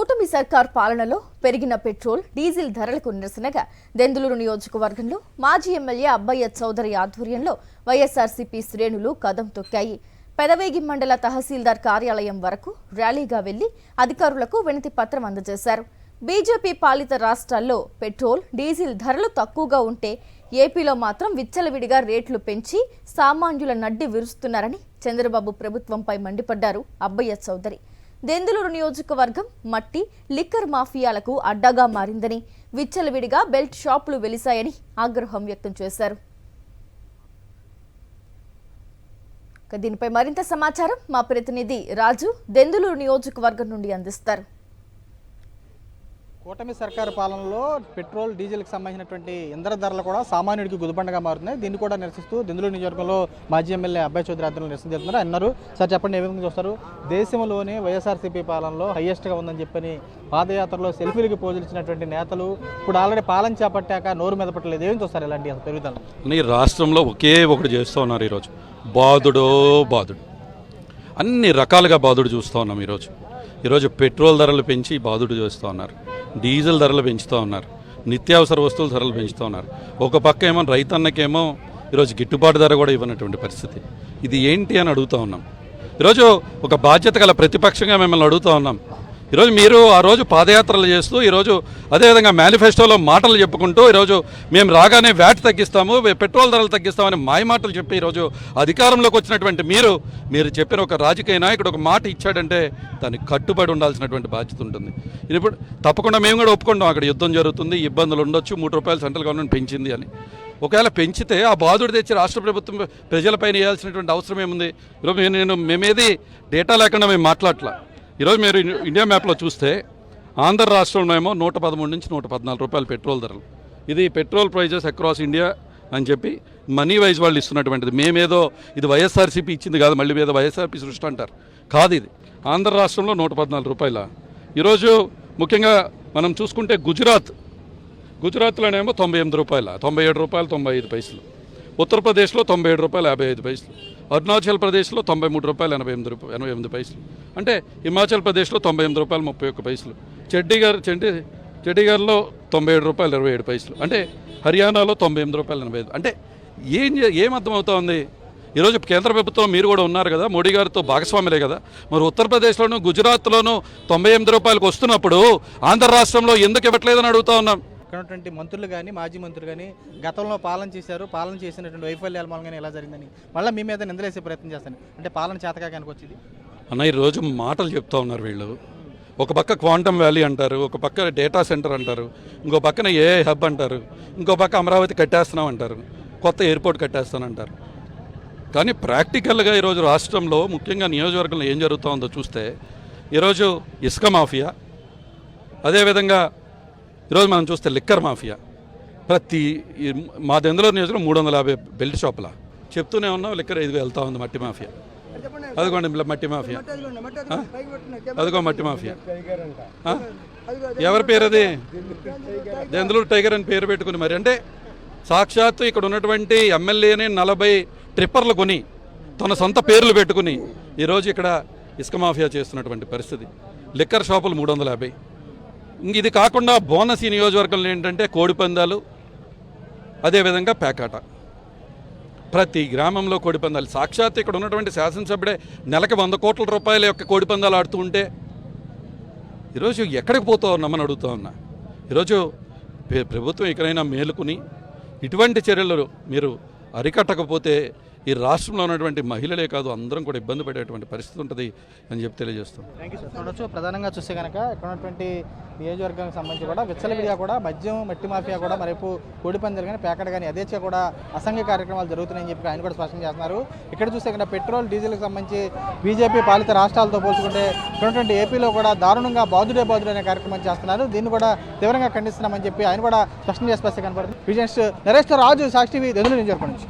కూటమి సర్కార్ పాలనలో పెరిగిన పెట్రోల్ డీజిల్ ధరలకు నిరసనగా దెందులూరు నియోజకవర్గంలో మాజీ ఎమ్మెల్యే అబ్బయ్య చౌదరి ఆధ్వర్యంలో వైఎస్ఆర్సీపీ శ్రేణులు కదం తొక్కాయి. పెదవేగి మండల తహసీల్దార్ కార్యాలయం వరకు ర్యాలీగా వెళ్లి అధికారులకు వినతి పత్రం అందజేశారు. బీజేపీ పాలిత రాష్ట్రాల్లో పెట్రోల్ డీజిల్ ధరలు తక్కువగా ఉంటే ఏపీలో మాత్రం విచ్చలవిడిగా రేట్లు పెంచి సామాన్యుల నడ్డి విరుస్తున్నారని చంద్రబాబు ప్రభుత్వంపై మండిపడ్డారు అబ్బయ్య చౌదరి. దెందులూరు నియోజకవర్గం మట్టి లిక్కర్ మాఫియాలకు అడ్డాగా మారిందని, విచ్చలవిడిగా బెల్ట్ షాపులు వెలిశాయని ఆగ్రహం వ్యక్తం చేశారు. దీనిపై మరింత సమాచారం మా ప్రతినిధి రాజు దెందులూరు నియోజకవర్గం నుండి అందిస్తారు. కూటమి సర్కారు పాలనలో పెట్రోల్ డీజిల్కి సంబంధించినటువంటి ఇంధన ధరలు కూడా సామాన్యుడికి గుదిబండగా మారుతున్నాయి. దీన్ని కూడా నిరసిస్తూ దెందులూరు నియోజకవర్గంలో మాజీ ఎమ్మెల్యే అబ్బయ్య చౌదరి ఆధ్వర్యంలో నిరసన చేస్తున్నారు. అన్నారు, సార్ చెప్పండి, ఏ విధంగా చూస్తారు? దేశంలోనే వైఎస్ఆర్సీపీ పాలనలో హైయెస్ట్గా ఉందని చెప్పని పాదయాత్రలో సెల్ఫీలకి పోజులిచ్చినటువంటి నేతలు ఇప్పుడు ఆల్రెడీ పాలన చేపట్టాక నోరు మీద పట్టలేదు. ఏం చూస్తారు ఇలాంటి పెరుగుదల? ఈ రాష్ట్రంలో ఒకే ఒకటి చేస్తూ ఉన్నారు. ఈరోజు బాధుడు అన్ని రకాలుగా బాధుడు చూస్తూ ఉన్నాం. ఈరోజు పెట్రోల్ ధరలు పెంచి బాధుడు చేస్తూ ఉన్నారు, డీజిల్ ధరలు పెంచుతూ ఉన్నారు, నిత్యావసర వస్తువుల ధరలు పెంచుతూ ఉన్నారు. ఒక పక్క ఏమో రైతన్నకేమో ఈరోజు గిట్టుబాటు ధర కూడా ఇవ్వనటువంటి పరిస్థితి. ఇది ఏంటి అని అడుగుతూ ఉన్నాం. ఈరోజు ఒక బాధ్యత గల ప్రతిపక్షంగా మిమ్మల్ని అడుగుతూ ఉన్నాం. ఈరోజు మీరు ఆ రోజు పాదయాత్రలు చేస్తూ ఈరోజు అదేవిధంగా మేనిఫెస్టోలో మాటలు చెప్పుకుంటూ ఈరోజు మేము రాగానే వ్యాట్ తగ్గిస్తాము, పెట్రోల్ ధరలు తగ్గిస్తామని మాయ మాటలు చెప్పి ఈరోజు అధికారంలోకి వచ్చినటువంటి మీరు చెప్పిన ఒక రాజకీయ నాయకుడు ఒక మాట ఇచ్చాడంటే దానికి కట్టుబడి ఉండాల్సినటువంటి బాధ్యత ఉంటుంది. ఇప్పుడు తప్పకుండా మేము కూడా ఒప్పుకుంటాం, అక్కడ యుద్ధం జరుగుతుంది, ఇబ్బందులు ఉండొచ్చు, ₹3 సెంట్రల్ గవర్నమెంట్ పెంచింది అని. ఒకవేళ పెంచితే ఆ బాధుడు తెచ్చి రాష్ట్ర ప్రభుత్వం ప్రజలపైన వేయాల్సినటువంటి అవసరం ఏముంది? ఈరోజు మేమేది డేటా లేకుండా మేము మాట్లాడట్లా. ఈరోజు మీరు ఇండియా మ్యాప్లో చూస్తే ఆంధ్ర రాష్ట్రంలో ఏమో ₹113 నుంచి ₹114 పెట్రోల్ ధరలు. ఇది పెట్రోల్ ప్రైజెస్ అక్రాస్ ఇండియా అని చెప్పి మనీ వైజ్ వాళ్ళు ఇస్తున్నటువంటిది. మేమేదో ఇది వైఎస్ఆర్సీపీ ఇచ్చింది కాదు, మళ్ళీ మీద వైఎస్ఆర్పీ సృష్టి అంటారు కాదు. ఇది ఆంధ్ర రాష్ట్రంలో ₹114. ఈరోజు ముఖ్యంగా మనం చూసుకుంటే గుజరాత్లోనేమో ₹98, ₹97.95. ఉత్తరప్రదేశ్లో ₹97.55, అరుణాచల్ ప్రదేశ్లో ₹93.88. అంటే హిమాచల్ ప్రదేశ్లో ₹98.31, చండీగఢ్లో ₹97.27, అంటే హర్యానాలో ₹98.85. అంటే ఏం అర్థమవుతా ఉంది? ఈరోజు కేంద్ర ప్రభుత్వం మీరు కూడా ఉన్నారు కదా, మోడీ గారితో భాగస్వాములే కదా, మరి ఉత్తరప్రదేశ్లోనూ గుజరాత్లోనూ ₹97 వస్తున్నప్పుడు ఆంధ్ర రాష్ట్రంలో ఎందుకు ఇవ్వట్లేదని అడుగుతా ఉన్నాం. ఉన్నటువంటి మంత్రులు కానీ మాజీ మంత్రులు కానీ గతంలో పాలన చేశారు, పాలన చేసినటువంటి వైఫల్యాల మూలంగానే ఎలా జరిగిందని మళ్ళీ మీ మీద నిందలేసే ప్రయత్నం చేస్తాను. అంటే పాలన చేతకానికి వచ్చింది అన్న. ఈరోజు మాటలు చెప్తా ఉన్నారు వీళ్ళు. ఒక పక్క క్వాంటమ్ వ్యాలీ అంటారు, ఒక పక్క డేటా సెంటర్ అంటారు, ఇంకో పక్కన ఏఐ హబ్ అంటారు, ఇంకో పక్క అమరావతి కట్టేస్తున్నాం అంటారు, కొత్త ఎయిర్పోర్ట్ కట్టేస్తానంటారు. కానీ ప్రాక్టికల్గా ఈరోజు రాష్ట్రంలో ముఖ్యంగా నియోజకవర్గంలో ఏం జరుగుతూ ఉందో చూస్తే ఈరోజు ఇసుక మాఫియా, అదేవిధంగా ఈరోజు మనం చూస్తే లిక్కర్ మాఫియా. మా దెందులూరు నియోజకవర్గంలో 350 బెల్ట్ షాపులా చెప్తూనే ఉన్నాం. లిక్కర్ ఇదిగో వెళ్తూ ఉంది మట్టి మాఫియా. అదిగోండి మట్టి మాఫియా, అదిగో మట్టి మాఫియా. ఎవరి పేరు అది? దెందులూరు టైగర్ అని పేరు పెట్టుకుని మరి. అంటే సాక్షాత్తు ఇక్కడ ఉన్నటువంటి ఎమ్మెల్యేని 40 ట్రిప్పర్లు కొని తన సొంత పేర్లు పెట్టుకుని ఈరోజు ఇక్కడ ఇసుక మాఫియా చేస్తున్నటువంటి పరిస్థితి. లిక్కర్ షాపులు 350. ఇది కాకుండా బోనస్ ఈ నియోజకవర్గంలో ఏంటంటే కోడిపందాలు, అదేవిధంగా పేకాట. ప్రతి గ్రామంలో కోడిపందాలు. సాక్షాత్ ఇక్కడ ఉన్నటువంటి శాసనసభ్యుడే నెలకు ₹100 కోట్ల యొక్క కోడిపందాలు ఆడుతూ ఉంటే ఈరోజు ఎక్కడికి పోతా ఉన్నామని అడుగుతూ ఉన్నా. ఈరోజు ప్రభుత్వం ఎక్కడైనా మేలుకుని ఇటువంటి చర్యలు మీరు అరికట్టకపోతే ఈ రాష్ట్రంలో ఉన్నటువంటి మహిళలే కాదు అందరం కూడా ఇబ్బంది పడేటువంటి పరిస్థితి ఉంటుంది అని చెప్పి తెలియజేస్తాం. Thank you sir. చూడొచ్చు, ప్రధానంగా చూస్తే కనుక ఇక్కడ ఉన్నటువంటి నియోజకవర్గానికి సంబంధించి కూడా విచ్చలవిడిగా కూడా మద్యం మట్టి మాఫియా కూడా మరేపు కోడిపందాలు కానీ ప్యాకెట్ కానీ యథేచ్ఛగా కూడా అసంఘ కార్యక్రమాలు జరుగుతున్నాయని చెప్పి ఆయన కూడా స్పష్టం చేస్తున్నారు. ఇక్కడ చూస్తే కనుక పెట్రోల్ డీజిల్కి సంబంధించి బీజేపీ పాలిత రాష్ట్రాలతో పోల్చుకుంటే ఇక్కడ ఉన్నటువంటి ఏపీలో కూడా దారుణంగా బాధుడే అనే కార్యక్రమం చేస్తున్నారు. దీన్ని కూడా తీవ్రంగా ఖండిస్తున్నామని చెప్పి ఆయన కూడా స్పష్టం చేసి కనపడుతుంది. విజయన్స్ నరేష్ రాజు, సాక్షి టీవీ, దెందులూరు నియోజకవర్గం నుంచి.